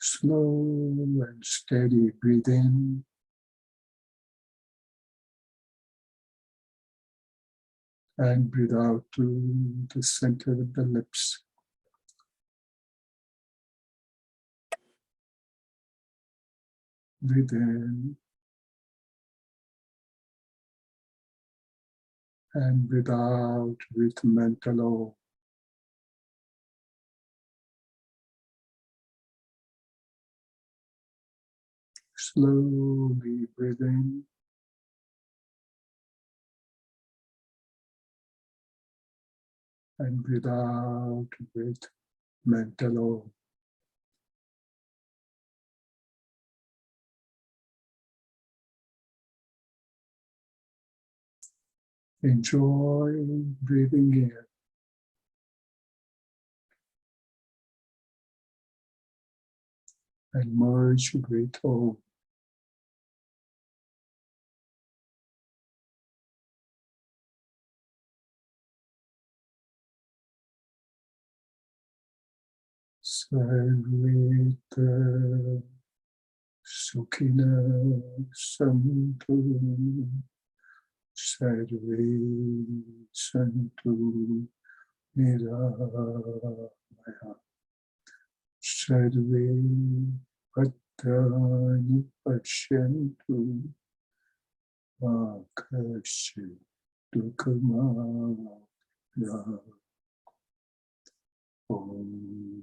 Slow and steady breathe in. And breathe out to the center of the lips. Breathe in. And breathe out with mental awe. Slowly breathe in. And breathe out with mental awe. Enjoy breathing in. And merge with awe. Sarveta Sukhina Santu Sarve Santu Niramaya Sarve Bhadrani Pashyantu Akasya Dukhamaya Om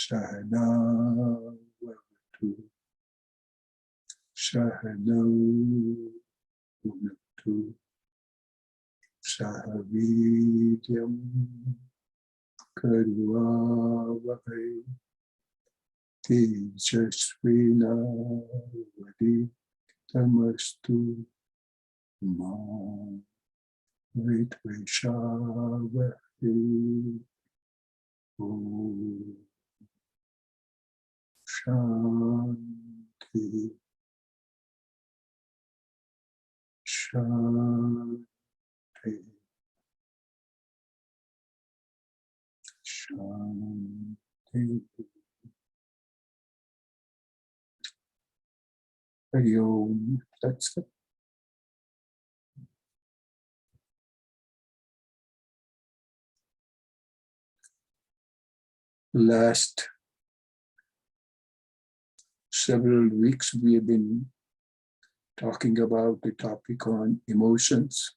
Sahana Vavatu Sahano Bhunaktu Sahavidyam Karvavahai Tejasvinavadi Tamastu Ma Vitveshavahai Om Shanti Shanti Shanti. Hari Om. That's it. Last several weeks we have been talking about the topic on emotions.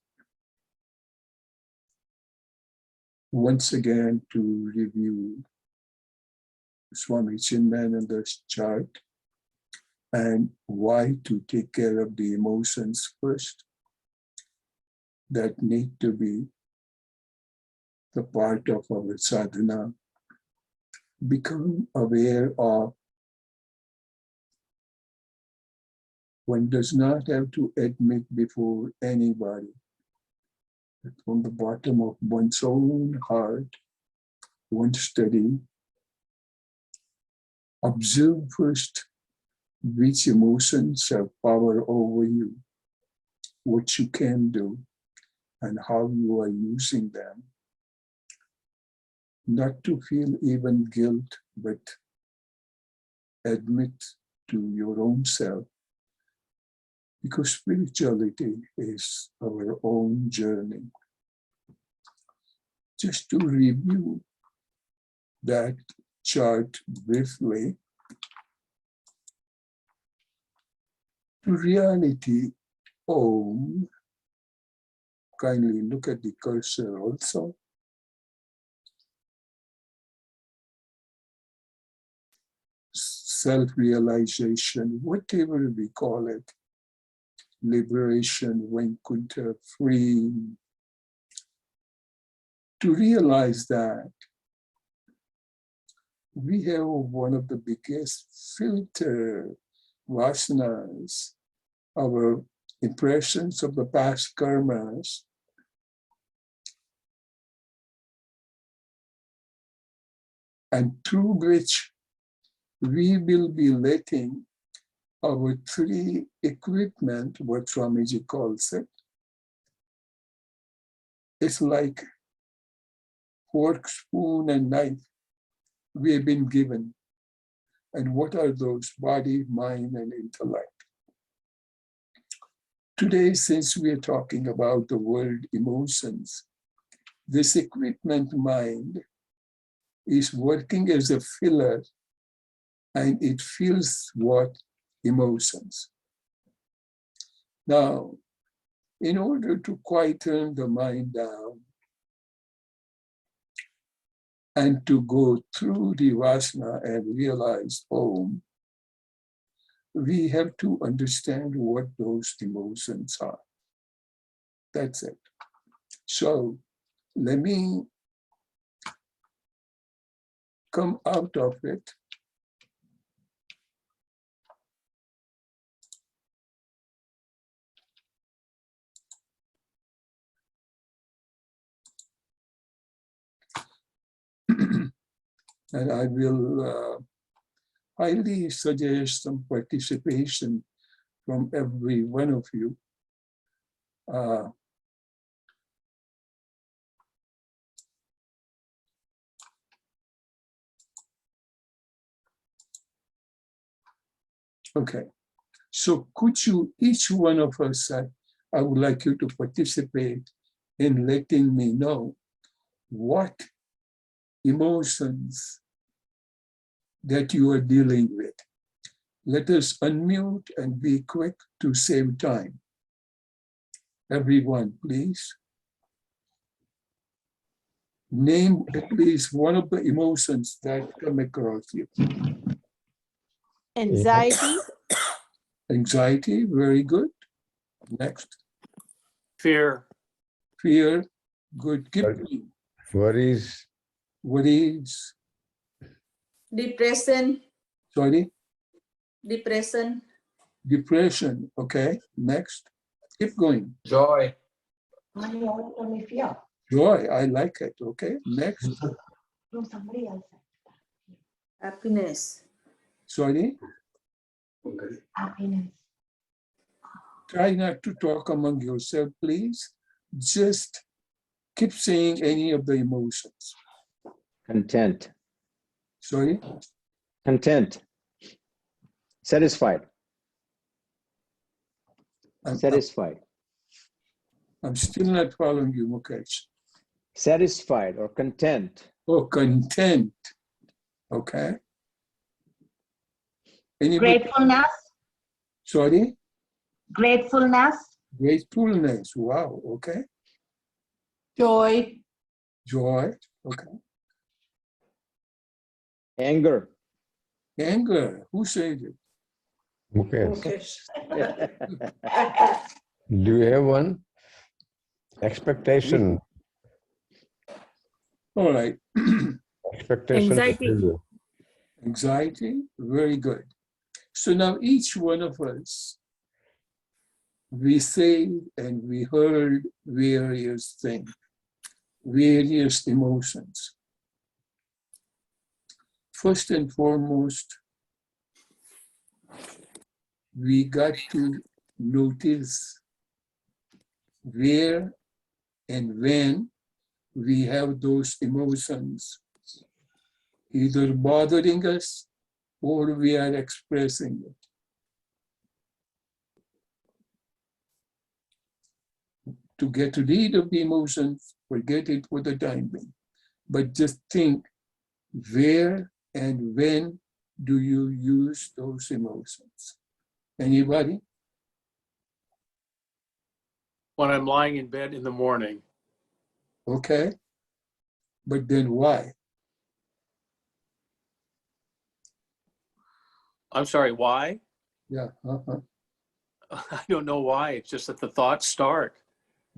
Once again, to review Swami Chinmayananda's chart and why to take care of the emotions first that need to be the part of our sadhana. Become aware of one does not have to admit before anybody that from the bottom of one's own heart, one study, observe first which emotions have power over you, what you can do, and how you are using them. Not to feel even guilt, but admit to your own self, because spirituality is our own journey. Just to review that chart briefly, to reality, Om, kindly look at the cursor also. Self-realization, whatever we call it, liberation, Vaikuntha, free. To realize that we have one of the biggest filter vasanas, our impressions of the past karmas, and through which we will be letting our three equipment, what Swamiji calls it, it's like fork, spoon, and knife. we have been given. And what are those? Body, mind, and intellect. Today, since we are talking about the word emotions, this equipment mind is working as a filler, and it feels what? Emotions. Now, in order to quieten the mind down and to go through the vasana and realize home, we have to understand what those emotions are. That's it. So let me come out of it. And I will highly suggest some participation from every one of you. Okay, so could you, each one of us, I would like you to participate in letting me know what emotions that you are dealing with. Let us unmute and be quick to save time. Everyone, please. Name at least one of the emotions that come across you. Anxiety. Anxiety, very good. Next. Fear. Fear, good. Keep going. Worries. Worries. Depression. Sorry? Depression. Depression, okay. Next. Keep going. Joy. Joy, I like it, okay. Next. Happiness. Sorry? Happiness. Try not to talk among yourself, please. Just keep saying any of the emotions. Content. Sorry? Content. Satisfied. Satisfied. I'm still not following you, Mukesh. Satisfied or content. Oh, content. Okay. Anybody? Gratefulness. Sorry? Gratefulness. Gratefulness. Wow. Okay. Joy. Joy. Okay. Anger. Anger. Who said it? Mukesh. Do you have one? Expectation. All right. Expectation. Anxiety. Anxiety. Very good. So now each one of us, we say and we heard various things, various emotions. First and foremost, we got to notice where and when we have those emotions either bothering us or we are expressing it. To get rid of the emotions, forget it for the time being. But just think, where and when do you use those emotions? Anybody? When I'm lying in bed in the morning. Okay. But then why? I'm sorry, why? Yeah. I don't know why. It's just that the thoughts start.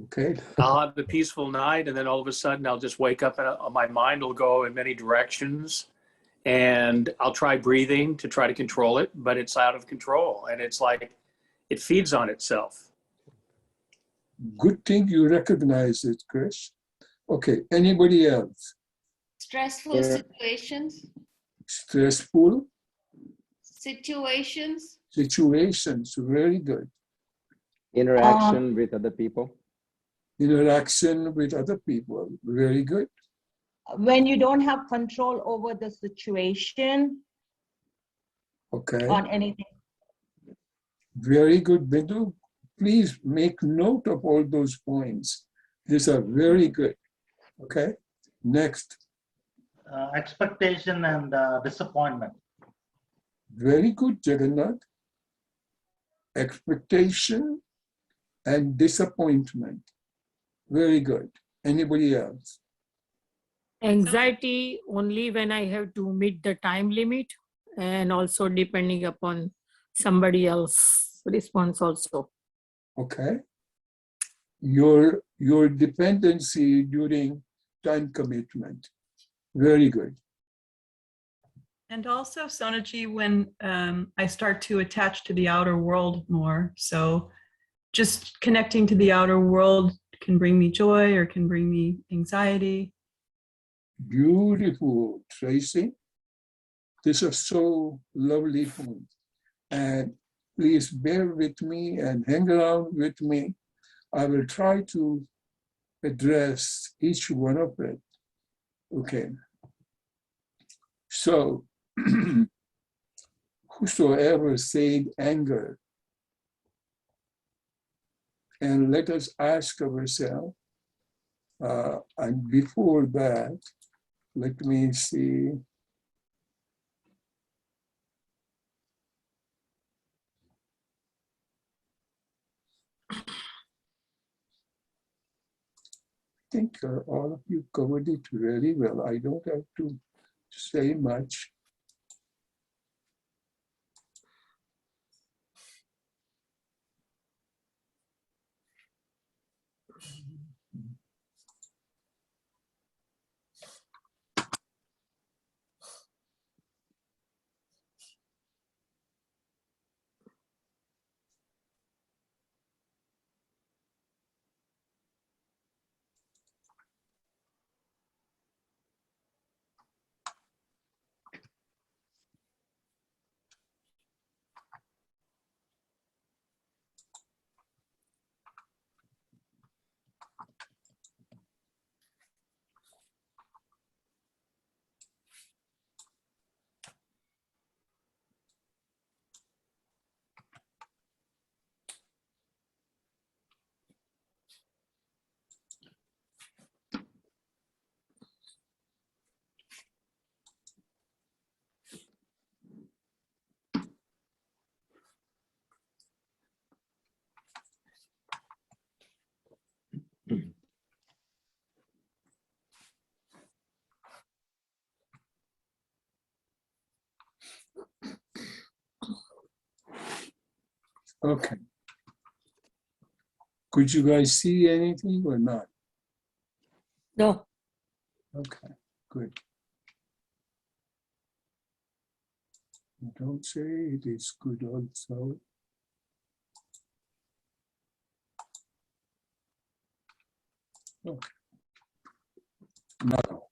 Okay. I'll have a peaceful night, and then all of a sudden I'll just wake up and my mind will go in many directions. And I'll try breathing to try to control it, but it's out of control. And it's like it feeds on itself. Good thing you recognize it, Chris. Okay. Anybody else? Stressful situations. Stressful Situations. situations. Very good. Interaction with other people. Interaction with other people. Very good. when you don't have control over the situation Okay, on anything. very good, Bindu. Please make note of all those points. These are very good. Okay, next. Expectation and disappointment. Very good, Jagannath. Expectation and disappointment. Very good. Anybody else? Anxiety only when I have to meet the time limit, and also depending upon somebody else response also. Okay. Your dependency during time commitment. Very good. And also, Sonaji, when I start to attach to the outer world more. So just connecting to the outer world can bring me joy or can bring me anxiety. Beautiful, Tracy. These are so lovely points. And please bear with me and hang around with me. I will try to address each one of it. Okay. So, whosoever said anger, and let us ask ourselves, and before that, let me see. I think all of you covered it very well. I don't have to say much. Okay. Could you guys see anything or not? No. Okay, good. Don't say it is good also. Okay. Now,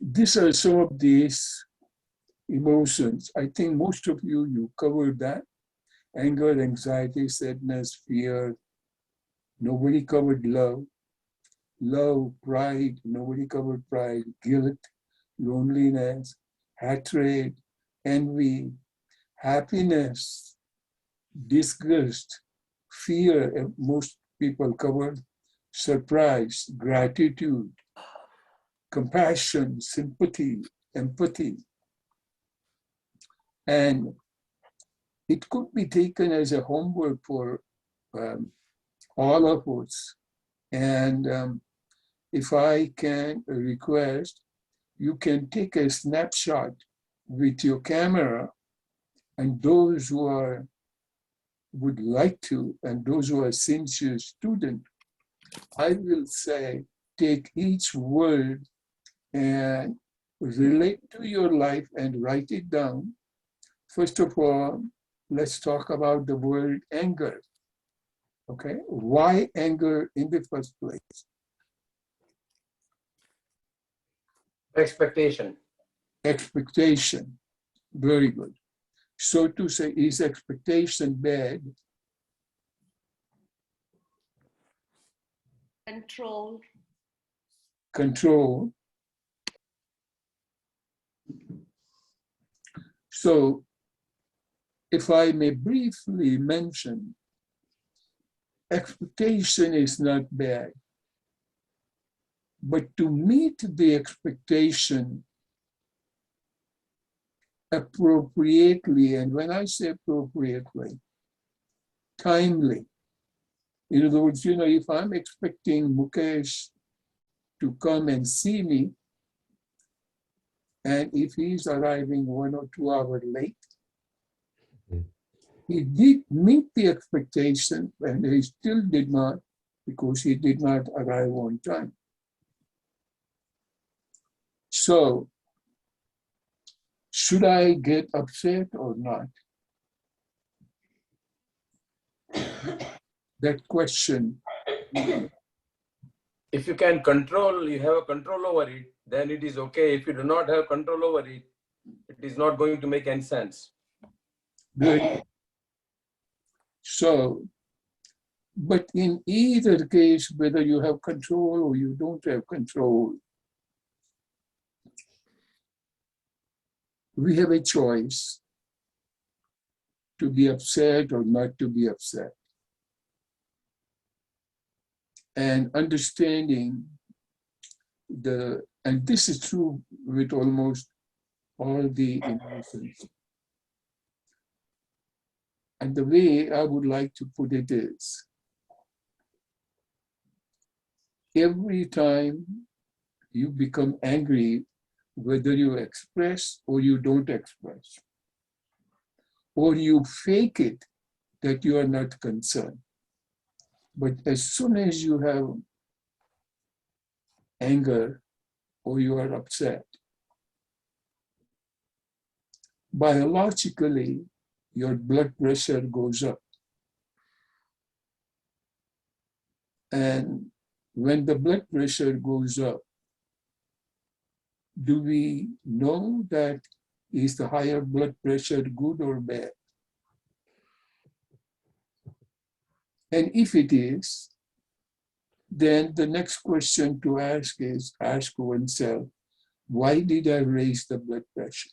these are some of these emotions. I think most of you covered that. Anger, anxiety, sadness, fear. Nobody covered love. Love, pride. Nobody covered pride. Guilt, loneliness, hatred, envy, happiness, disgust, fear. Most people covered. Surprise, gratitude, compassion, sympathy, empathy. And it could be taken as a homework for all of us. And if I can request, you can take a snapshot with your camera, and those who would like to, and those who are sincere students, I will say, take each word and relate to your life and write it down. First of all, let's talk about the word anger. Okay, why anger in the first place? Expectation. Expectation. Very good. So to say, is expectation bad? Control. Control. So, if I may briefly mention, expectation is not bad, but to meet the expectation appropriately, and when I say appropriately, timely. In other words, if I'm expecting Mukesh to come and see me, and if he's arriving 1 or 2 hours late, he did meet the expectation, and he still did not, because he did not arrive on time. So, should I get upset or not? That question. If you can control, you have a control over it, then it is okay. If you do not have control over it, it is not going to make any sense. Good. So, but in either case, whether you have control or you don't have control, we have a choice to be upset or not to be upset. And understanding and this is true with almost all the emotions. And the way I would like to put it is, every time you become angry, whether you express or you don't express, or you fake it that you are not concerned. But as soon as you have anger or you are upset, biologically, your blood pressure goes up. And when the blood pressure goes up, do we know that is the higher blood pressure good or bad? And if it is, then the next question to ask is, ask oneself, why did I raise the blood pressure?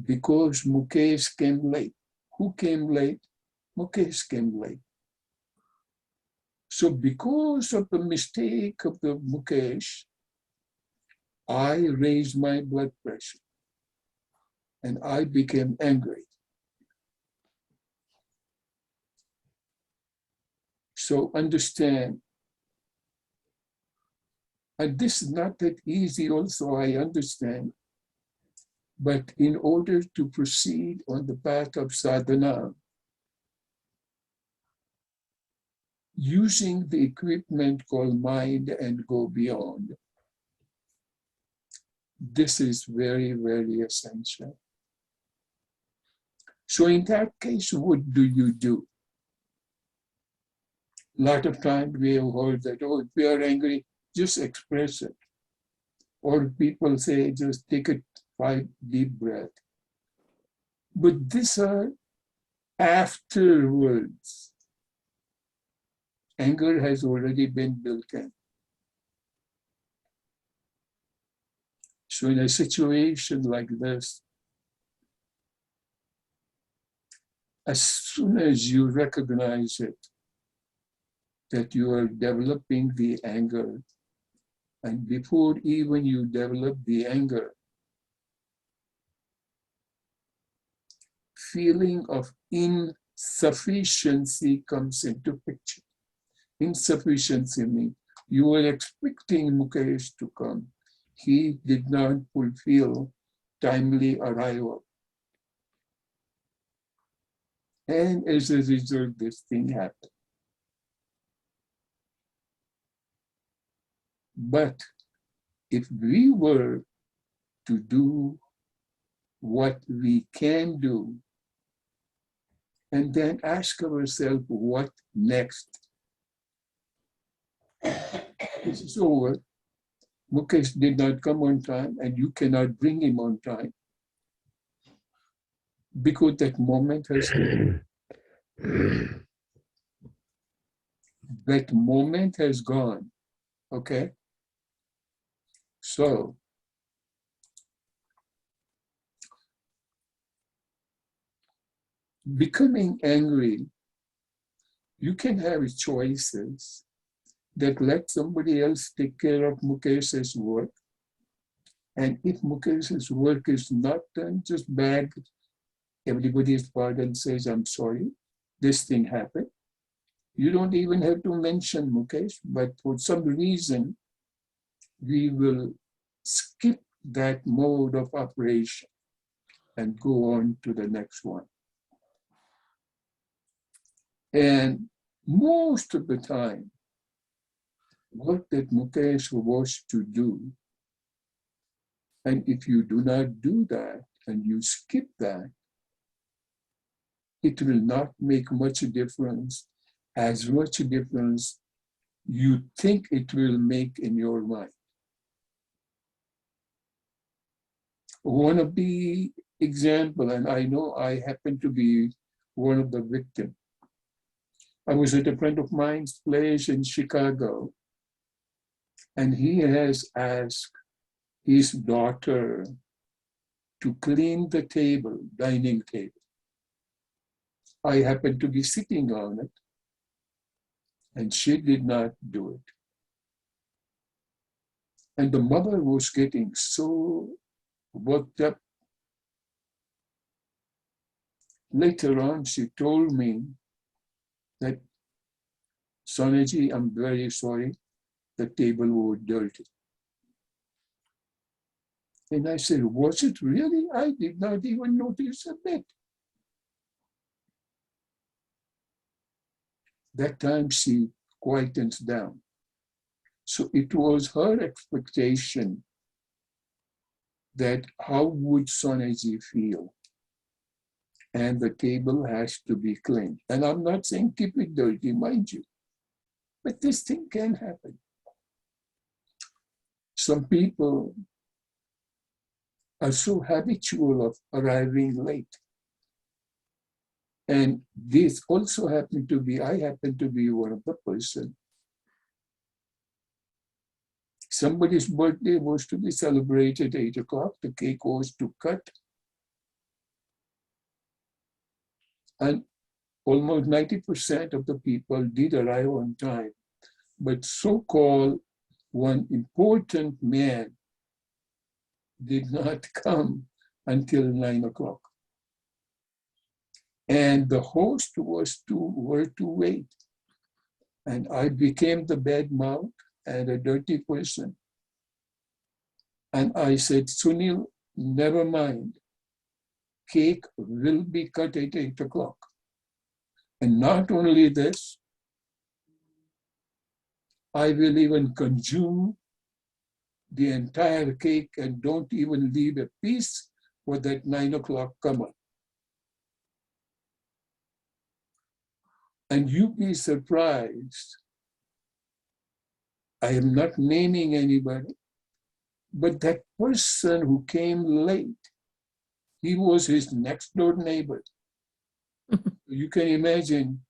Because Mukesh came late. Who came late? Mukesh came late. So because of the mistake of the Mukesh, I raised my blood pressure and I became angry. So understand, and this is not that easy also, I understand, but in order to proceed on the path of sadhana, using the equipment called mind and go beyond, this is very, very essential. So in that case, what do you do? A lot of times we have heard that, oh, if we are angry, just express it. Or people say, just take a 5 deep breath. But these are afterwards. Anger has already been built in. So in a situation like this, as soon as you recognize it, that you are developing the anger, and before even you develop the anger, feeling of insufficiency comes into picture. Insufficiency means you were expecting Mukesh to come. He did not fulfill timely arrival. And as a result, this thing happened. But if we were to do what we can do, and then ask ourselves, what next? This is over. Mukesh did not come on time, and you cannot bring him on time. Because that moment has gone. That moment has gone. Okay? So, becoming angry, you can have choices that let somebody else take care of Mukesh's work. And if Mukesh's work is not done, just beg everybody's pardon, says, I'm sorry, this thing happened. You don't even have to mention Mukesh, but for some reason, we will skip that mode of operation and go on to the next one. And most of the time, what that Mukesh was to do, and if you do not do that and you skip that, it will not make much difference, as much difference you think it will make in your mind. One of the example, and I know I happen to be one of the victims. I was at a friend of mine's place in Chicago, and he has asked his daughter to clean the table, dining table. I happened to be sitting on it, and she did not do it. And the mother was getting so worked up. Later on, she told me that, Sonaji, I'm very sorry, the table was dirty. And I said, was it really? I did not even notice a bit. That time she quietens down. So it was her expectation that how would Sonaji feel? And the table has to be cleaned. And I'm not saying keep it dirty, mind you, but this thing can happen. Some people are so habitual of arriving late. And this also happened to be, I happen to be one of the person. Somebody's birthday was to be celebrated at 8 o'clock. The cake was to cut. And almost 90% of the people did arrive on time. But so-called one important man did not come until 9 o'clock. And the host were to wait. And I became the bad mouth and a dirty person. And I said, Sunil, never mind. Cake will be cut at 8 o'clock. And not only this, I will even consume the entire cake and don't even leave a piece for that 9 o'clock come up. And you'd be surprised. I am not naming anybody, but that person who came late, he was his next door neighbor. You can imagine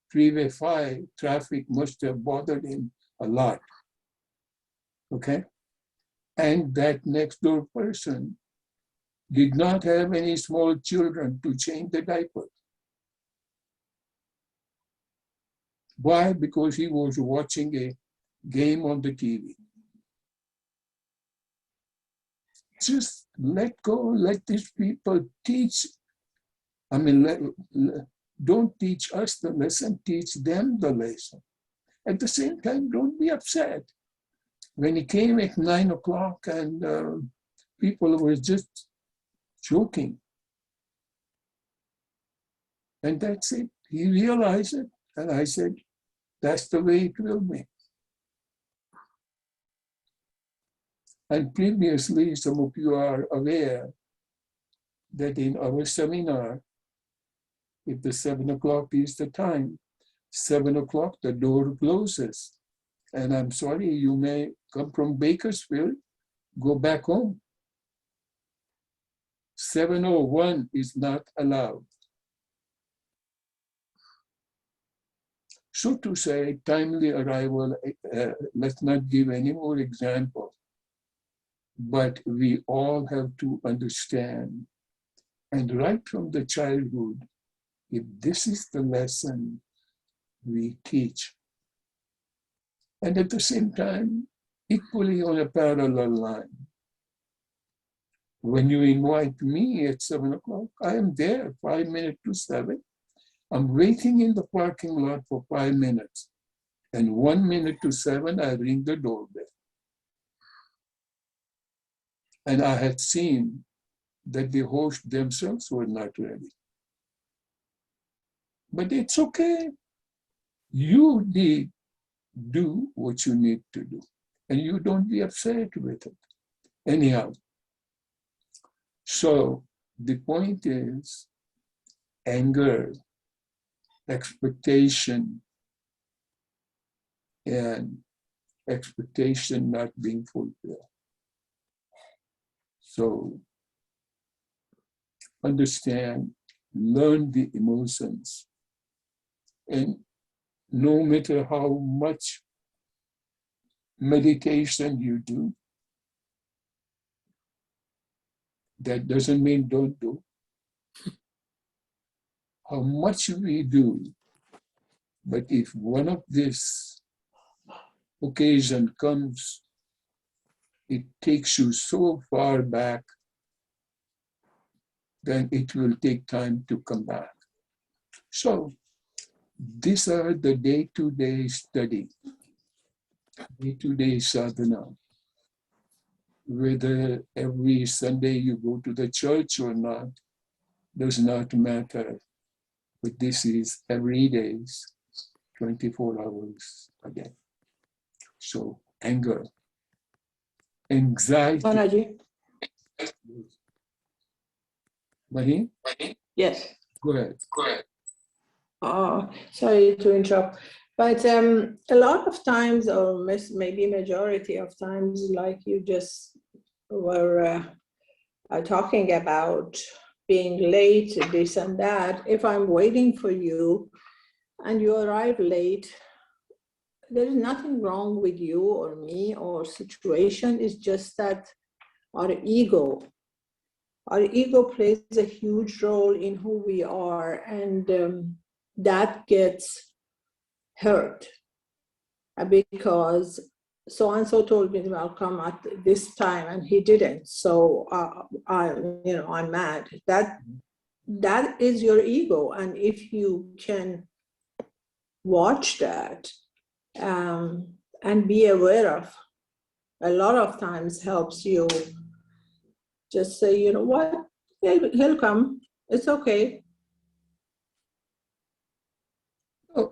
Freeway 5 traffic must have bothered him a lot. Okay? And that next door person did not have any small children to change the diaper. Why? Because he was watching a game on the TV. Just let go, let these people teach. I mean, don't teach us the lesson, teach them the lesson. At the same time, don't be upset. When he came at 9 o'clock and people were just joking. And that's it. He realized it. And I said, that's the way it will be. And previously, some of you are aware that in our seminar, if the 7 o'clock is the time, 7 o'clock, the door closes. And I'm sorry, you may come from Bakersfield, go back home. 7:01 is not allowed. So to say, timely arrival, let's not give any more examples. But we all have to understand, and right from the childhood, if this is the lesson we teach, and at the same time, equally on a parallel line, when you invite me at 7 o'clock, I am there 5 minutes to 7. I'm waiting in the parking lot for 5 minutes. And 1 minute to 7, I ring the doorbell. And I had seen that the host themselves were not ready. But it's okay. You need do what you need to do. And you don't be upset with it. Anyhow, so the point is anger, expectation, and expectation not being fulfilled. So understand, learn the emotions, and no matter how much meditation you do, that doesn't mean don't do. How much we do, but if one of this occasion comes, it takes you so far back, then it will take time to come back. So these are the day-to-day study, day-to-day sadhana. Whether every Sunday you go to the church or not does not matter. But this is every day, 24 hours a day. So anger, anxiety. Manaji? Mahi? Yes. Go ahead. Sorry to interrupt, but a lot of times, or maybe majority of times, like you just were talking about being late, this and that, if I'm waiting for you and you arrive late, there is nothing wrong with you or me or situation. It's just that our ego plays a huge role in who we are, and that gets hurt because so-and-so told me I'll come at this time and he didn't. So I'm mad. That is your ego. And if you can watch that and be aware of, a lot of times helps you just say, you know what, he'll come. It's okay. Oh,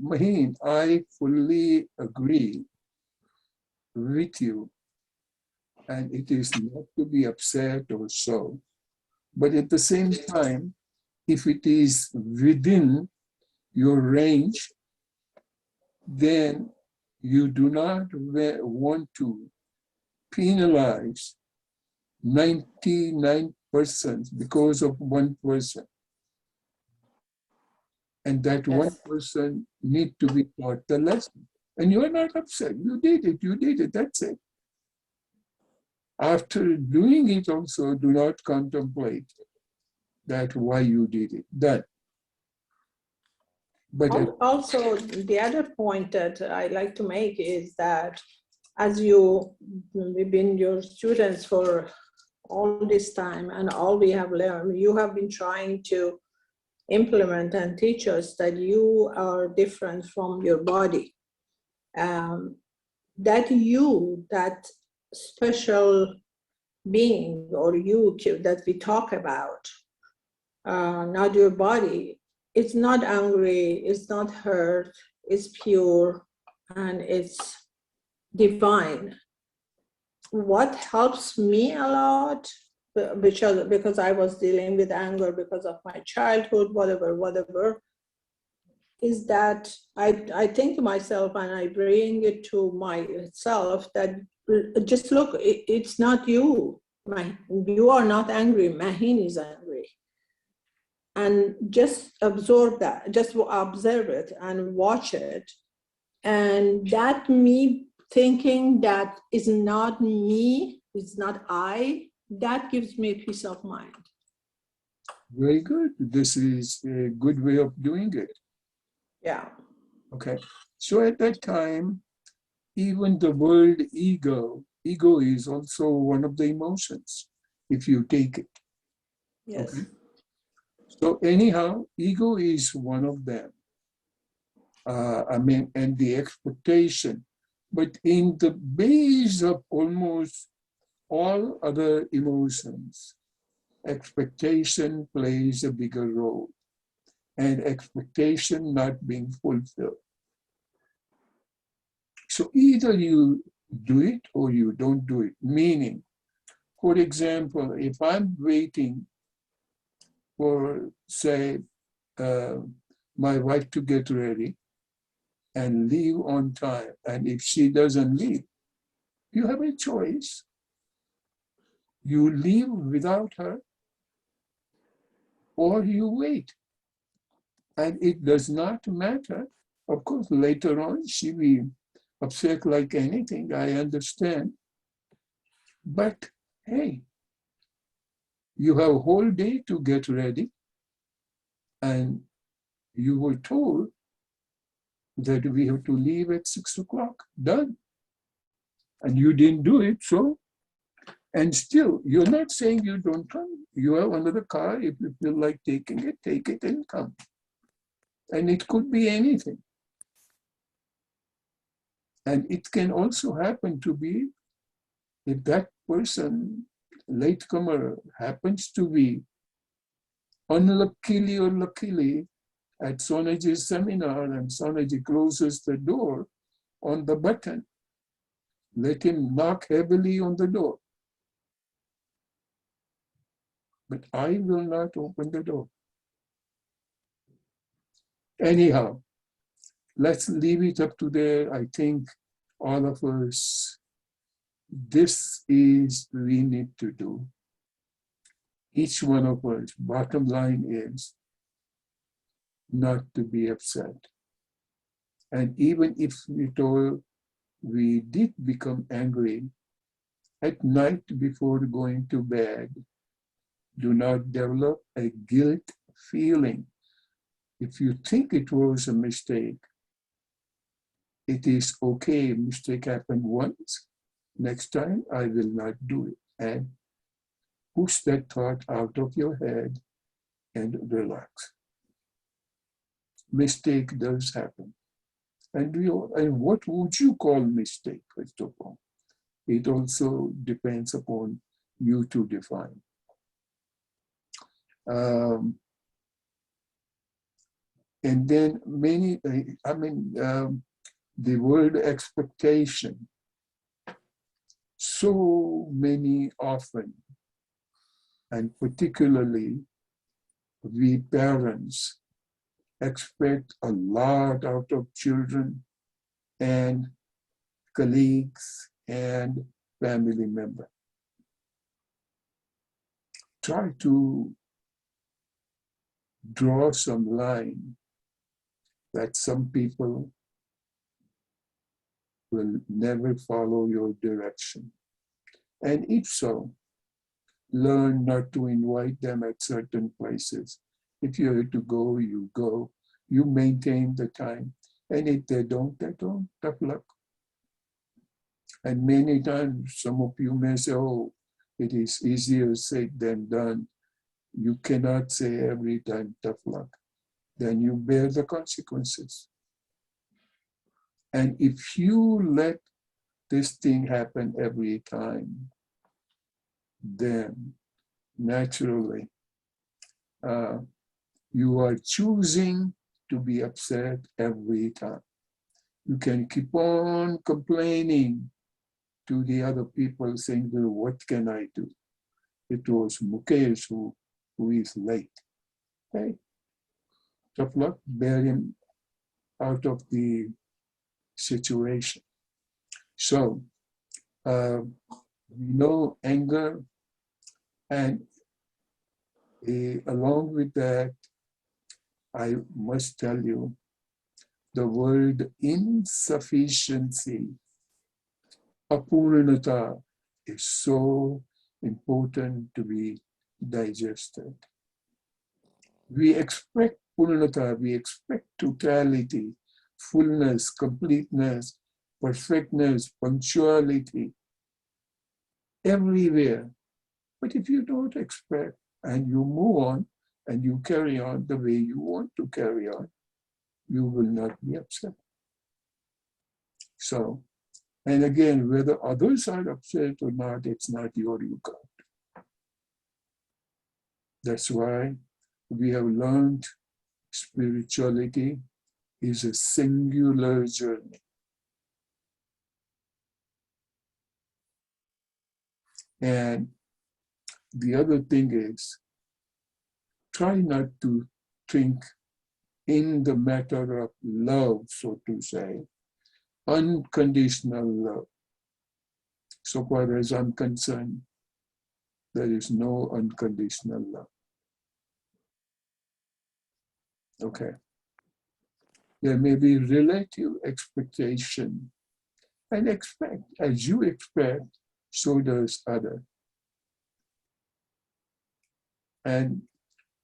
Maheen, I fully agree with you. And it is not to be upset or so. But at the same time, if it is within your range, then you do not want to penalize 99% because of one person. And that one person need to be taught the lesson. And you are not upset. You did it, that's it. After doing it also, do not contemplate that why you did it. Done. But also, the other point that I like to make is that as we've been your students for all this time and all we have learned, you have been trying to implement and teach us that you are different from your body. That special being or you that we talk about, not your body, it's not angry, it's not hurt, it's pure, and it's divine. What helps me a lot, because I was dealing with anger because of my childhood, whatever, is that I think to myself and I bring it to myself that just look, it's not you. You are not angry, Maheen is angry. And just absorb that, just observe it and watch it. And that me thinking that is not me, it's not I, that gives me peace of mind. Very good. This is a good way of doing it. Yeah. Okay. So at that time, even the word ego is also one of the emotions, if you take it. Yes. Okay. So anyhow, ego is one of them. And the expectation. But in the base of almost all other emotions, expectation plays a bigger role, and expectation not being fulfilled. So either you do it or you don't do it. Meaning, for example, if I'm waiting for, say, my wife to get ready and leave on time, and if she doesn't leave, you have a choice. You leave without her, or you wait. And it does not matter. Of course, later on, she will be upset like anything, I understand. But hey, you have a whole day to get ready, and you were told that we have to leave at 6 o'clock. Done. And you didn't do it, so. And still, you're not saying you don't come. You have another car. If you feel like taking it, take it and come. And it could be anything. And it can also happen to be, if that person, latecomer, happens to be unluckily or luckily at Sonaji's seminar, and Sonaji closes the door on the button, let him knock heavily on the door. But I will not open the door. Anyhow, let's leave it up to there. I think all of us, this is we need to do. Each one of us, bottom line is not to be upset. And even if we did become angry, at night before going to bed, do not develop a guilt feeling. If you think it was a mistake, it is okay. Mistake happened once. Next time, I will not do it. And push that thought out of your head and relax. Mistake does happen. And what would you call mistake, first of all? It also depends upon you to define. And then the word expectation, so many often, and particularly we parents, expect a lot out of children and colleagues and family members. Try to draw some line that some people will never follow your direction. And if so, learn not to invite them at certain places. If you have to go, you go. You maintain the time. And if they don't, tough luck. And many times, some of you may say, oh, it is easier said than done. You cannot say every time, tough luck. Then you bear the consequences. And if you let this thing happen every time, then naturally, you are choosing to be upset every time. You can keep on complaining to the other people saying, well, what can I do? It was Mukesh who is late. Okay? Tough luck, bear him out of the situation. So, we know anger, and along with that, I must tell you, the word insufficiency, apurnata, is so important to be digested. We expect Purnata, we expect totality, fullness, completeness, perfectness, punctuality, everywhere. But if you don't expect and you move on and you carry on the way you want to carry on, you will not be upset. So, and again, whether others are upset or not, it's not your lookout. That's why we have learned spirituality is a singular journey. And the other thing is, try not to think in the matter of love, so to say, unconditional love. So far as I'm concerned, there is no unconditional love. Okay. There may be relative expectation, and expect, as you expect, so does other. And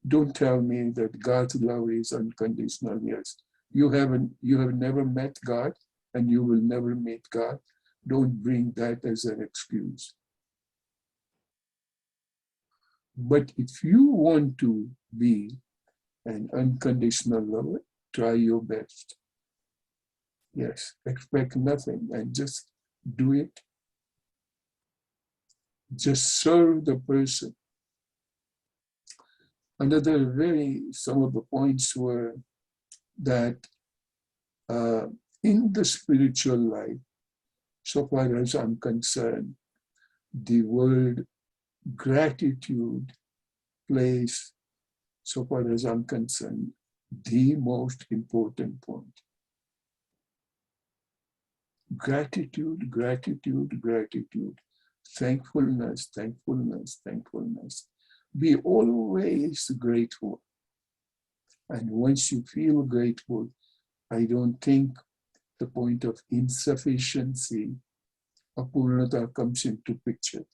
don't tell me that God's love is unconditional. Yes, you have never met God, and you will never meet God. Don't bring that as an excuse. But if you want to be an unconditional lover, try your best. Yes, expect nothing and just do it. Just serve the person. Some of the points were that in the spiritual life, so far as I'm concerned, the word gratitude plays, so far as I'm concerned, the most important point. Gratitude, gratitude, gratitude. Thankfulness, thankfulness, thankfulness. Be always grateful. And once you feel grateful, I don't think the point of insufficiency of Purnata comes into picture.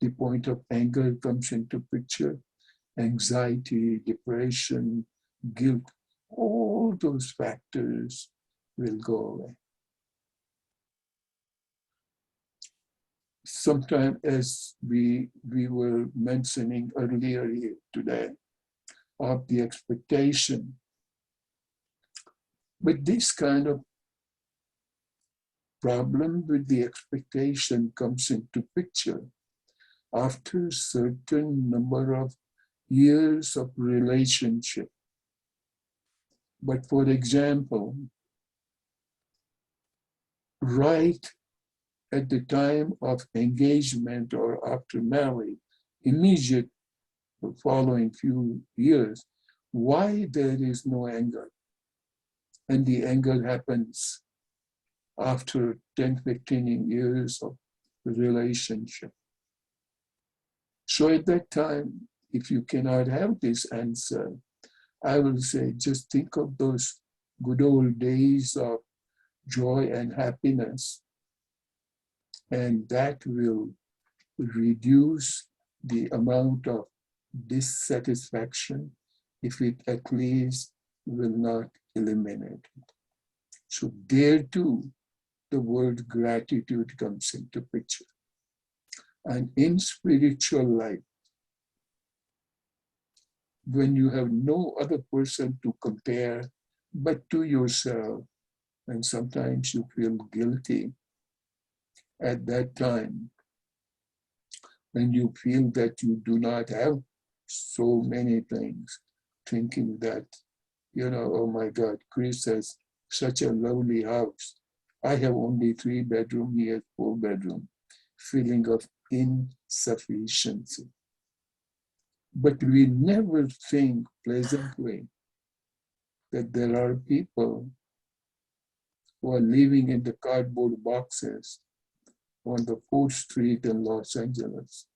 The point of anger comes into picture. Anxiety, depression, guilt, all those factors will go away. Sometimes, as we were mentioning earlier here today, of the expectation. But this kind of problem with the expectation comes into picture after a certain number of years of relationship. But for example, right at the time of engagement or after marriage, immediate following few years, why there is no anger? And the anger happens after 10, 15 years of relationship. So at that time, if you cannot have this answer, I will say just think of those good old days of joy and happiness, and that will reduce the amount of dissatisfaction, if it at least will not eliminate it. So there too, the word gratitude comes into picture. And in spiritual life, when you have no other person to compare but to yourself, and sometimes you feel guilty at that time, when you feel that you do not have so many things, thinking that, oh my God, Chris has such a lovely house. I have only 3 bedrooms, he has 4 bedrooms. Feeling of insufficiency. But we never think pleasantly that there are people who are living in the cardboard boxes on the 4th Street in Los Angeles.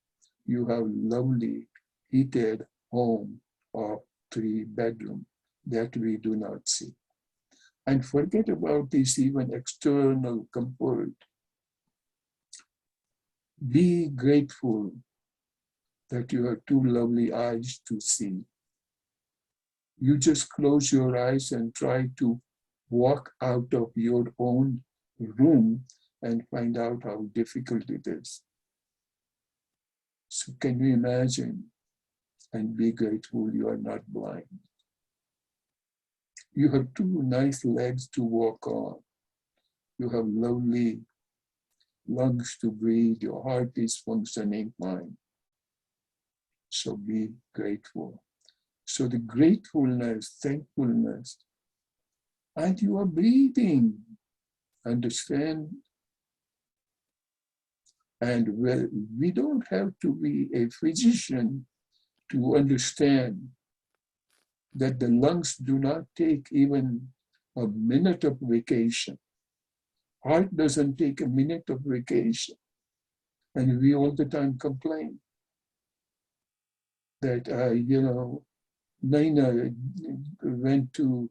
You have lovely heated home of 3 bedrooms that we do not see. And forget about this even external comfort. Be grateful that you have 2 lovely eyes to see. You just close your eyes and try to walk out of your own room and find out how difficult it is. So can you imagine and be grateful you are not blind? You have two nice legs to walk on. You have lovely lungs to breathe. Your heart is functioning fine. So be grateful. So the gratefulness, thankfulness, and you are breathing. Understand? And we don't have to be a physician to understand that the lungs do not take even a minute of vacation. Heart doesn't take a minute of vacation. And we all the time complain that, Naina went to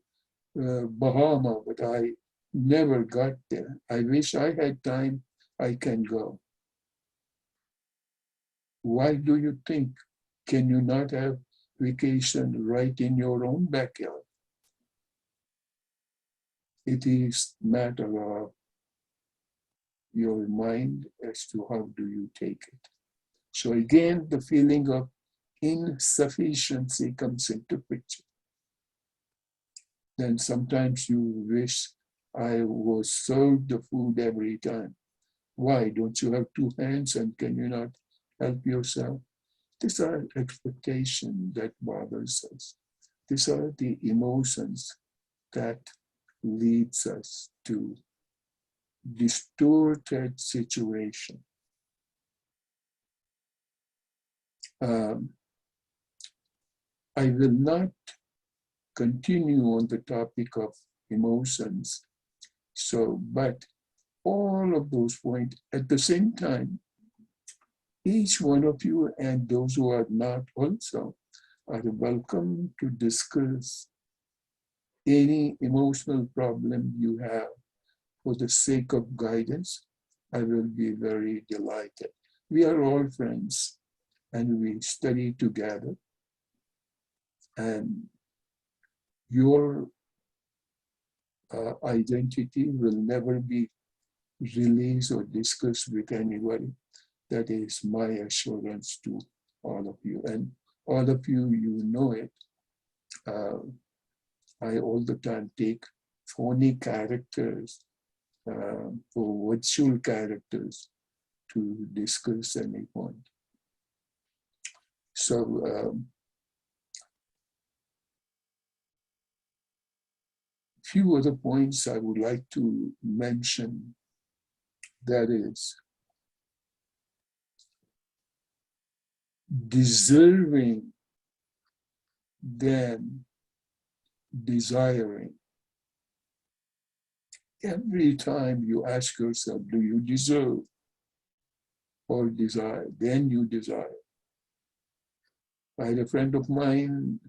Bahama, but I never got there. I wish I had time, I can go. Why do you think, can you not have vacation right in your own backyard? It is matter of your mind as to how do you take it. So again, the feeling of insufficiency comes into picture. Then sometimes you wish I was served the food every time. Why? Don't you have two hands and can you not help yourself? These are expectations that bothers us. These are the emotions that leads us to distorted situation. I will not continue on the topic of emotions. So, but all of those points at the same time, each one of you and those who are not also are welcome to discuss any emotional problem you have for the sake of guidance. I will be very delighted. We are all friends and we study together. And your identity will never be released or discussed with anybody. That is my assurance to all of you. And all of you, you know it. I all the time take phony characters or virtual characters to discuss any point. So, few other points I would like to mention. That is, deserving than desiring. Every time you ask yourself, do you deserve or desire? Then you desire. I had a friend of mine,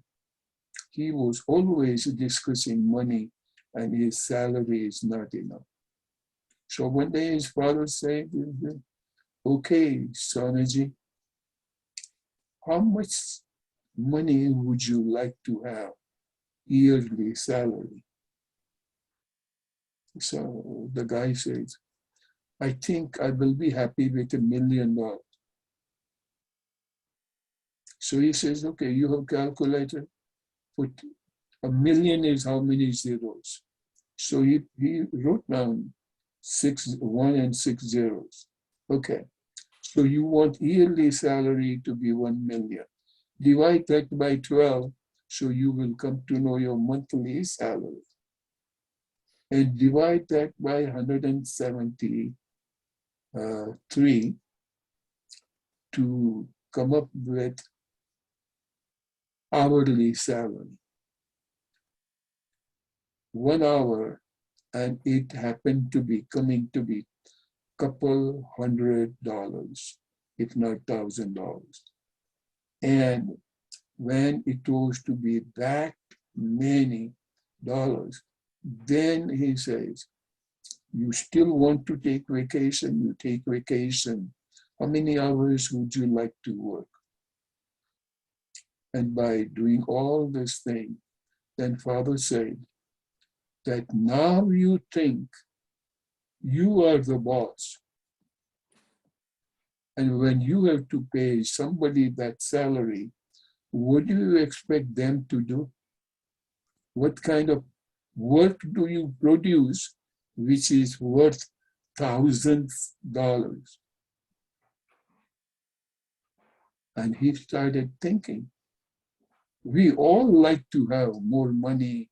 he was always discussing money and his salary is not enough. So one day his father said, okay, Sonaji, how much money would you like to have yearly salary? So the guy says, I think I will be happy with $1 million. So he says, okay, you have calculated, put $1 million is how many zeros? So he wrote down 1 and 6 zeros. Okay, so you want yearly salary to be 1 million. Divide that by 12, so you will come to know your monthly salary. And divide that by 173 to come up with hourly salary. 1 hour, and it happened to be coming to be couple $100, if not $1,000. And when it was to be that many dollars, then he says, you still want to take vacation, you take vacation. How many hours would you like to work? And by doing all this thing, Then Father said that now you think you are the boss. And when you have to pay somebody that salary, what do you expect them to do? What kind of work do you produce which is worth thousands of dollars? And he started thinking, we all like to have more money,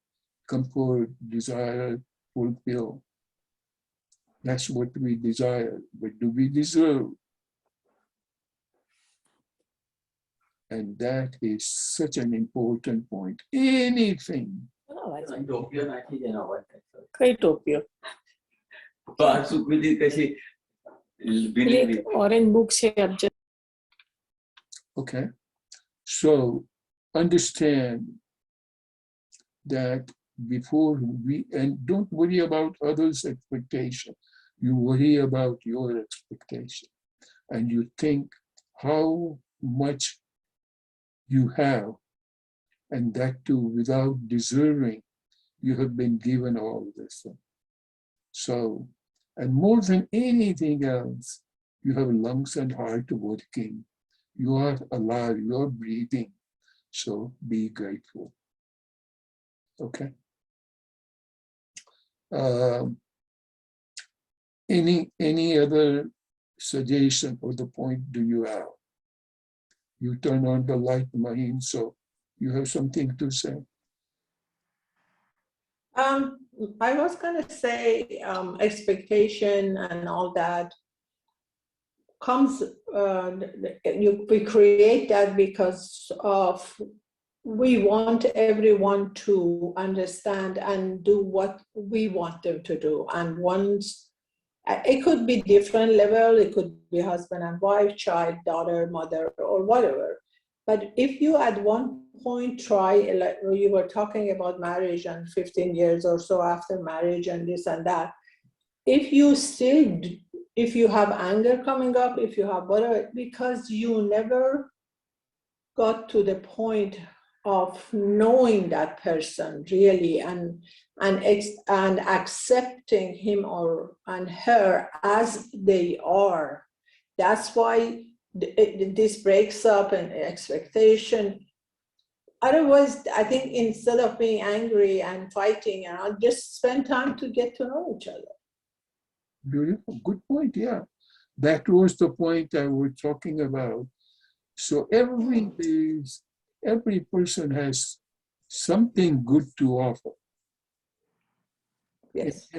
comfort, desire, fulfill. That's what we desire, but do we deserve? And that is such an important point. Anything. काही टोपियो orange book से अब Okay. So understand that before we, and don't worry about others' expectation. You worry about your expectation. And you think how much you have, and that too without deserving, you have been given all this. So, and more than anything else, you have lungs and heart working. You are alive, you are breathing. So be grateful. Okay. Any other suggestion or the point do you have? You turn on the light, Maheen, so you have something to say. I was gonna say expectation and all that comes, we create that because of we want everyone to understand and do what we want them to do. And once, it could be different level, it could be husband and wife, child, daughter, mother, or whatever. But if you at one point try, like you were talking about marriage and 15 years or so after marriage and this and that, if you still, if you have anger coming up, if you have whatever, because you never got to the point of knowing that person really and accepting him or and her as they are. That's why this breaks up and expectation. Otherwise, I think instead of being angry and fighting, and I'll just spend time to get to know each other. Beautiful, good point, yeah. That was the point I was talking about. So every person has something good to offer. Yes.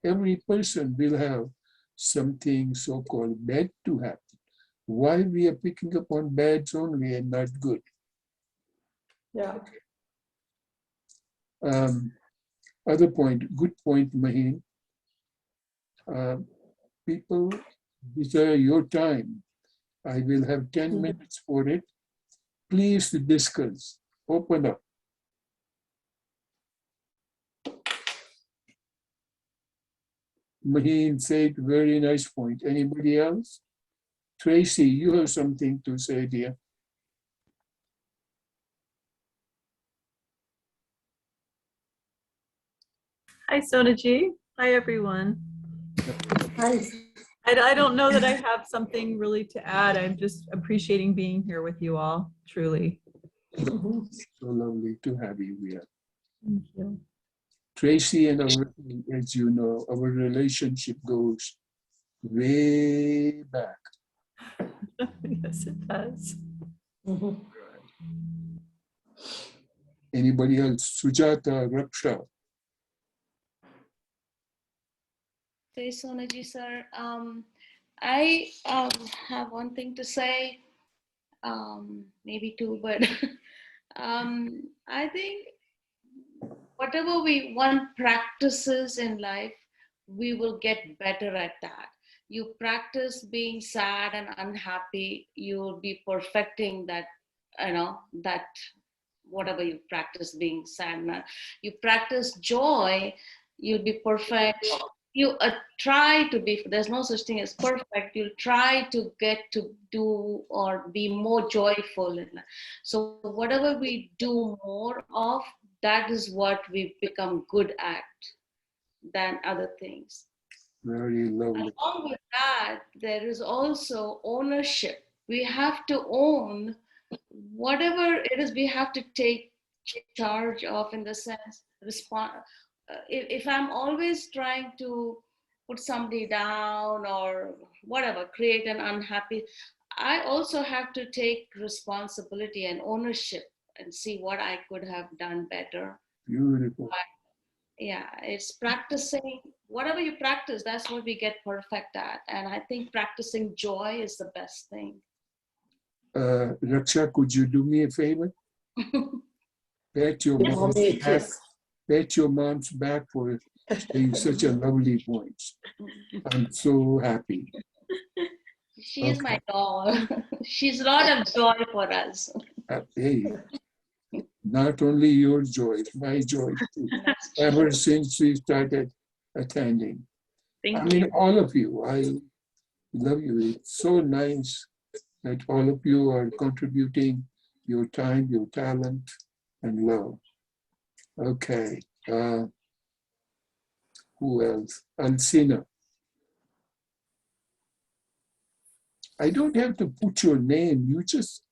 Every person will have something so-called bad to happen. Why we are picking up on bads only and not good? Yeah. Other point, good point, Maheen. People desire your time. I will have 10 minutes for it. Please discuss, open up. Maheen said, very nice point. Anybody else? Tracy, you have something to say, dear. Hi, Sonaji. Hi, everyone. Hi. I don't know that I have something really to add. I'm just appreciating being here with you all, truly. So lovely to have you here. Thank you. Tracy and as you know, our relationship goes way back. Yes, it does. Anybody else? Sujata, Raksha. Hey, Sonaji sir. I have one thing to say, maybe two, but I think whatever one practices in life, we will get better at that. You practice being sad and unhappy, you'll be perfecting that, that whatever you practice being sad. You practice joy, you'll be perfect. You try to be, there's no such thing as perfect. You'll try to get to do or be more joyful. So whatever we do more of, that is what we become good at than other things. Very lovely. Along with that, there is also ownership. We have to own whatever it is we have to take charge of, in the sense, respond. If I'm always trying to put somebody down or whatever, create an unhappy, I also have to take responsibility and ownership and see what I could have done better. Beautiful. Yeah, it's practicing. Whatever you practice, that's what we get perfect at. And I think practicing joy is the best thing. Raksha, could you do me a favor? Pat your mom's back. Pat your mom's back for saying such a lovely voice. I'm so happy. She's my doll. She's a lot of joy for us. Hey, not only your joy, my joy too. Ever since we started attending. Thank you. All of you, I love you. It's so nice that all of you are contributing your time, your talent, and love. Okay. Who else? Alcina. I don't have to put your name. You just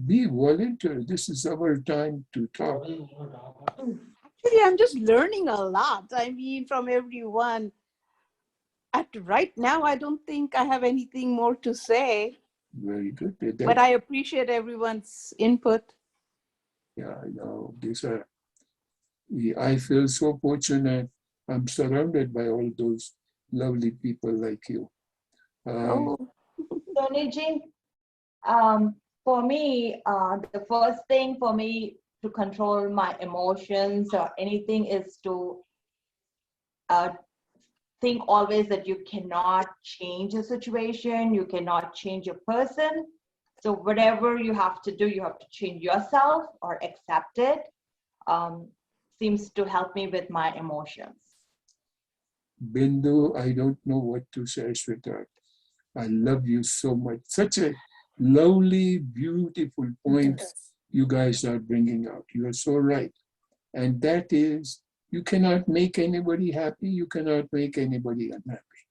be volunteer. This is our time to talk. Actually, I'm just learning a lot. I mean, from everyone. Right now, I don't think I have anything more to say. Very good. But I appreciate everyone's input. Yeah, I know. I feel so fortunate. I'm surrounded by all those lovely people like you. Soniji, for me, the first thing for me to control my emotions or anything is to think always that you cannot change a situation, you cannot change a person. So whatever you have to do, you have to change yourself or accept it. Seems to help me with my emotions. Bindu, I don't know what to say, sweetheart. I love you so much. Such a lovely, beautiful point you guys are bringing out. You are so right. And that is, you cannot make anybody happy. You cannot make anybody unhappy.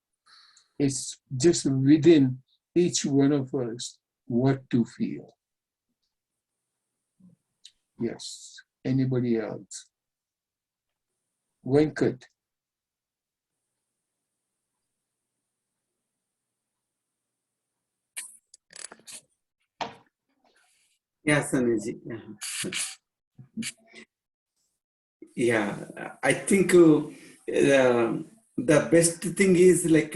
It's just within each one of us what to feel. Yes. Anybody else? Venkat. Yes, Soniji. Yeah, I think the best thing is like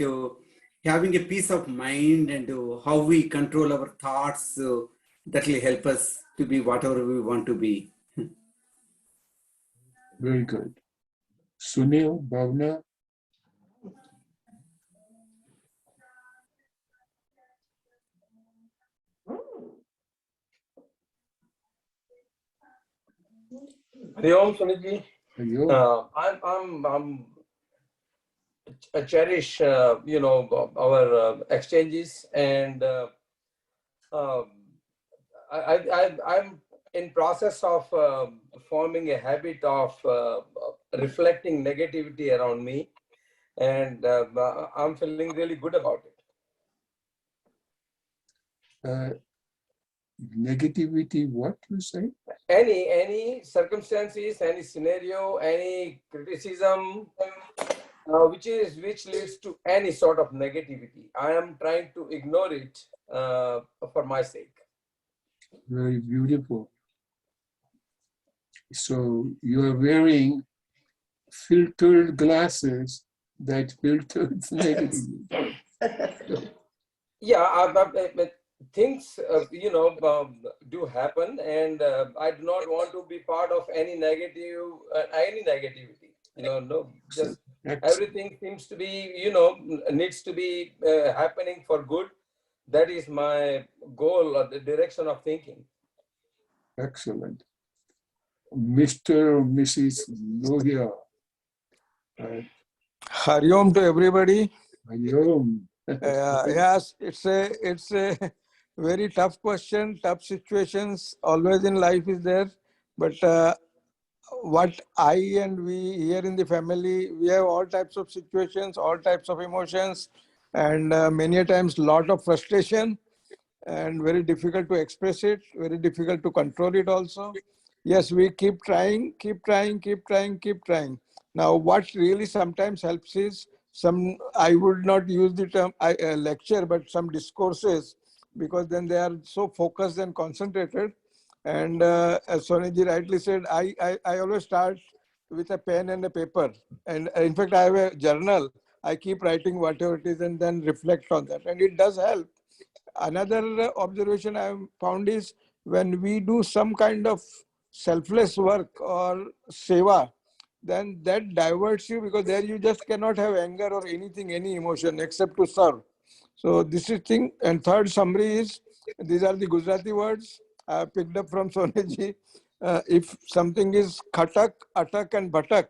having a peace of mind and how we control our thoughts. That will help us to be whatever we want to be. Very good. Sunil, Bhavna. Hari Om, Suniji. I cherish, our exchanges, and I'm in process of forming a habit of reflecting negativity around me, and I'm feeling really good about it. Negativity, what you say? Any circumstances, any scenario, any criticism, which leads to any sort of negativity, I am trying to ignore it for my sake. Very beautiful. So you are wearing filtered glasses that filtered negativity. Yeah, things do happen, and I do not want to be part of any negativity. No, just everything seems to be, needs to be happening for good. That is my goal, or the direction of thinking. Excellent. Mr. or Mrs. Lohia. Hari Om to everybody. Hari Om. Yes, it's a very tough question, tough situations always in life is there, but what I and we here in the family, we have all types of situations, all types of emotions, and many a times lot of frustration, and very difficult to express it, very difficult to control it also. Yes, we keep trying, keep trying, keep trying, keep trying. Now, what really sometimes helps is some, I would not use the term lecture, but some discourses, because then they are so focused and concentrated. And as Soniji rightly said, I always start with a pen and a paper. And in fact, I have a journal. I keep writing whatever it is and then reflect on that. And it does help. Another observation I have found is when we do some kind of selfless work or seva, then that diverts you, because there you just cannot have anger or anything, any emotion except to serve. So this is thing. And third summary is, these are the Gujarati words I picked up from Soneji. If something is khatak, atak and bhatak,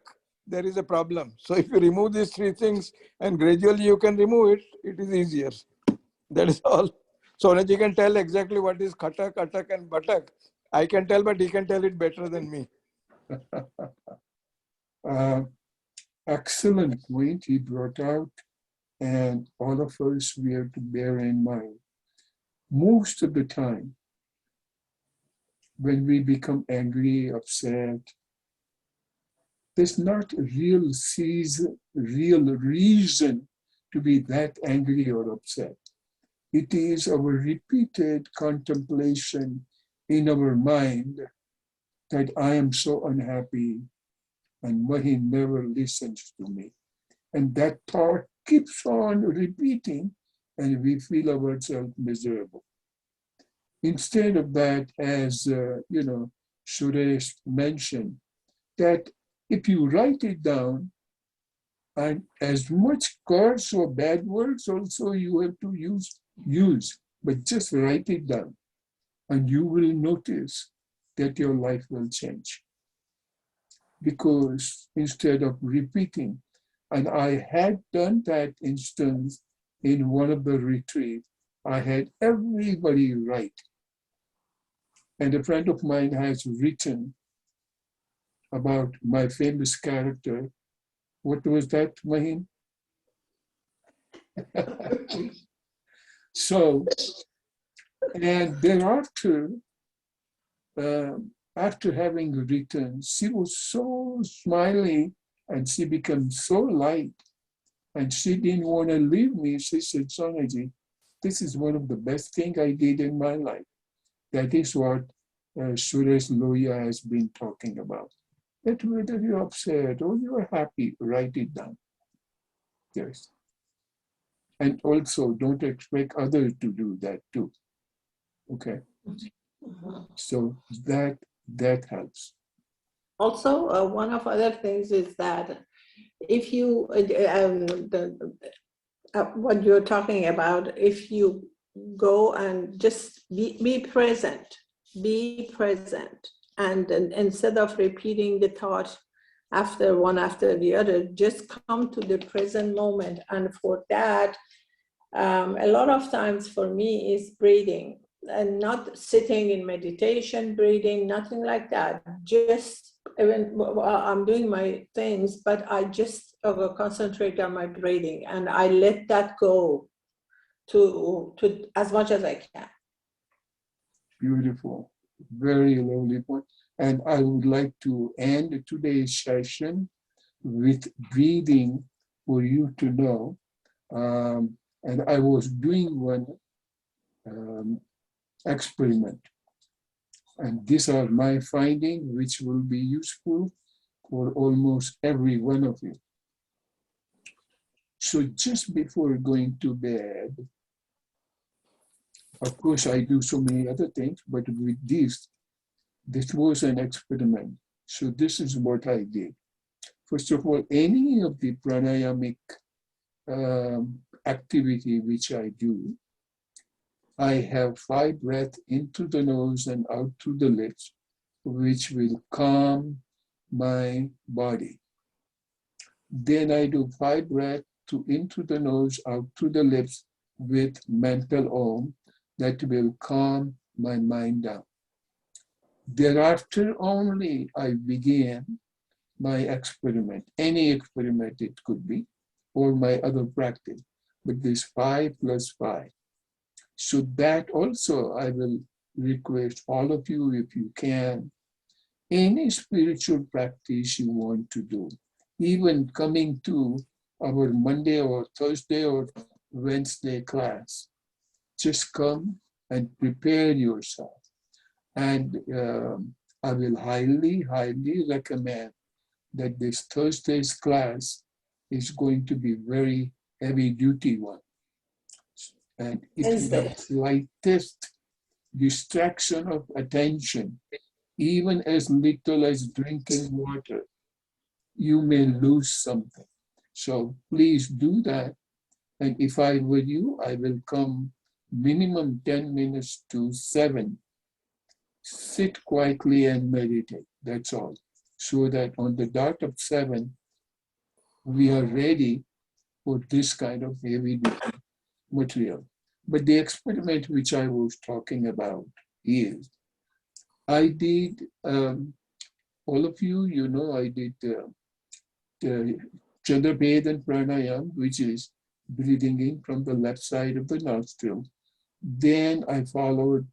there is a problem. So if you remove these three things and gradually you can remove it, it is easier. That is all. Soneji can tell exactly what is khatak, atak and bhatak. I can tell, but he can tell it better than me. Excellent point he brought out, and all of us, we have to bear in mind. Most of the time, when we become angry, upset, there's not a real reason to be that angry or upset. It is our repeated contemplation in our mind that I am so unhappy and Mahi never listens to me. And that thought keeps on repeating and we feel ourselves miserable. Instead of that, as Suresh mentioned, that if you write it down, and as much curse or bad words also you have to use, but just write it down and you will notice that your life will change. Because instead of repeating, and I had done that instance in one of the retreats, I had everybody write. And a friend of mine has written about my famous character. What was that, Mahim? So, and thereafter, after having written, she was so smiling and she became so light and she didn't want to leave me. She said, Sonaji, this is one of the best things I did in my life. That is what Suresh Loya has been talking about. That whether you're upset or you're happy, write it down. Yes. And also don't expect others to do that too. Okay. So that helps. Also, one of other things is that if you, what you're talking about, if you go and just be present, and instead of repeating the thought one after the other, just come to the present moment. And for that, a lot of times for me is breathing, and not sitting in meditation, breathing, nothing like that. Just even I'm doing my things, but I just concentrate on my breathing and I let that go to as much as I can. Beautiful, very lovely point. And I would like to end today's session with breathing for you to know. And I was doing one experiment. And these are my findings, which will be useful for almost every one of you. So just before going to bed, of course, I do so many other things, but with this was an experiment. So this is what I did. First of all, any of the pranayamic activity which I do, I have 5 breaths into the nose and out through the lips, which will calm my body. Then I do 5 breaths into the nose, out through the lips with mental om, that will calm my mind down. Thereafter only I began my experiment, any experiment it could be, or my other practice, but this 5 + 5. So that also I will request all of you, if you can, any spiritual practice you want to do, even coming to our Monday or Thursday or Wednesday class, just come and prepare yourself. And I will highly, highly recommend that this Thursday's class is going to be very heavy duty one. And if you have slightest distraction of attention, even as little as drinking water, you may lose something. So please do that. And if I were you, I will come minimum 10 minutes to 7. Sit quietly and meditate, that's all. So that on the dot of 7, we are ready for this kind of heavy material. But the experiment which I was talking about is, I did, all of you, you know, I did the Chandraped and Pranayam, which is breathing in from the left side of the nostril. Then I followed,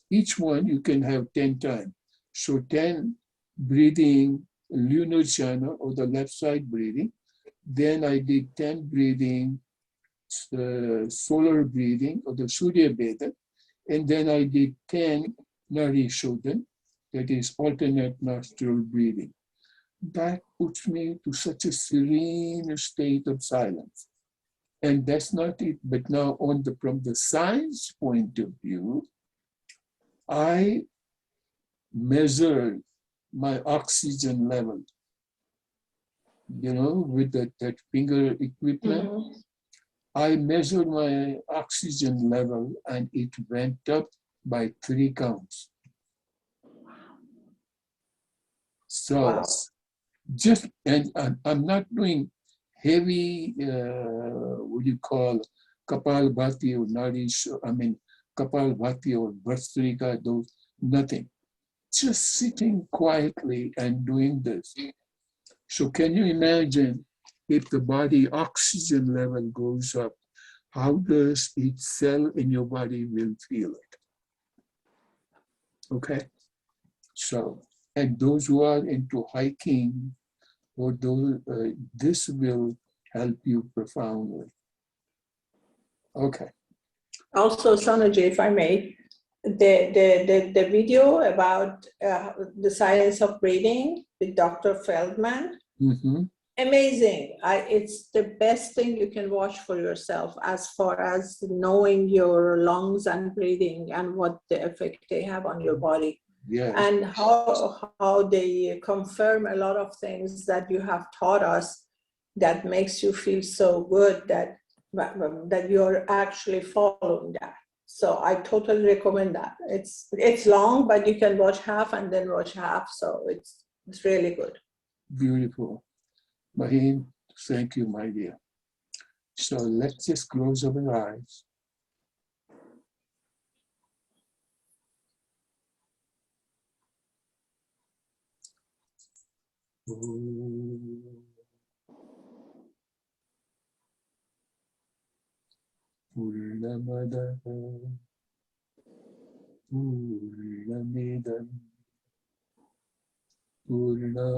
each one you can have 10 times. So 10 breathing lunar channel or the left side breathing. Then I did 10 breathing solar breathing or the Surya Veda. And then I did 10 Nari Shodhan, that is alternate nostril breathing. That puts me to such a serene state of silence. And that's not it, but now from the science point of view, I measured my oxygen level, you know, with that finger equipment. Mm-hmm. I measured my oxygen level and it went up by 3 counts. So wow. Just, and I'm not doing heavy, what do you call, Kapalbhati or Narish, Kapalbhati or Vastrika, those, nothing. Just sitting quietly and doing this. So can you imagine if the body oxygen level goes up, how does each cell in your body will feel it? Okay, so, and those who are into hiking, or those, this will help you profoundly. Okay. Also, Sanaji, if I may, the video about the science of breathing with Dr. Feldman, mm-hmm. Amazing. It's the best thing you can watch for yourself as far as knowing your lungs and breathing and what the effect they have on your body. Yes. And how they confirm a lot of things that you have taught us that makes you feel so good that you're actually following that. So I totally recommend that. It's long, but you can watch half and then watch half. So it's really good. Beautiful. Mahim, thank you, my dear. So let's just close our eyes. Purnamada Purnamidam Purna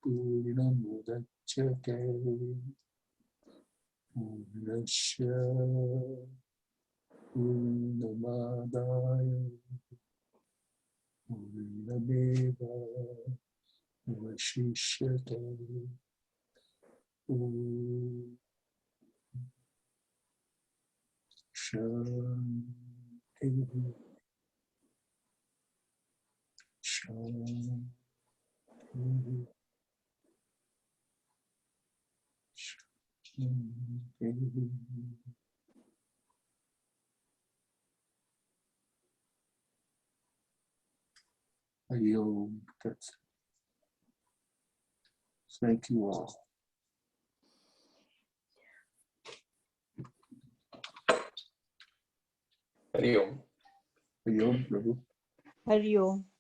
Purnamudachyate Purnasya Purnamadaya Purnameva Vashishyate Shanti Shanti Shanti. Ayom Tat. Thank you all. Hari Om. Hari Om, Prabhu. Hari Om.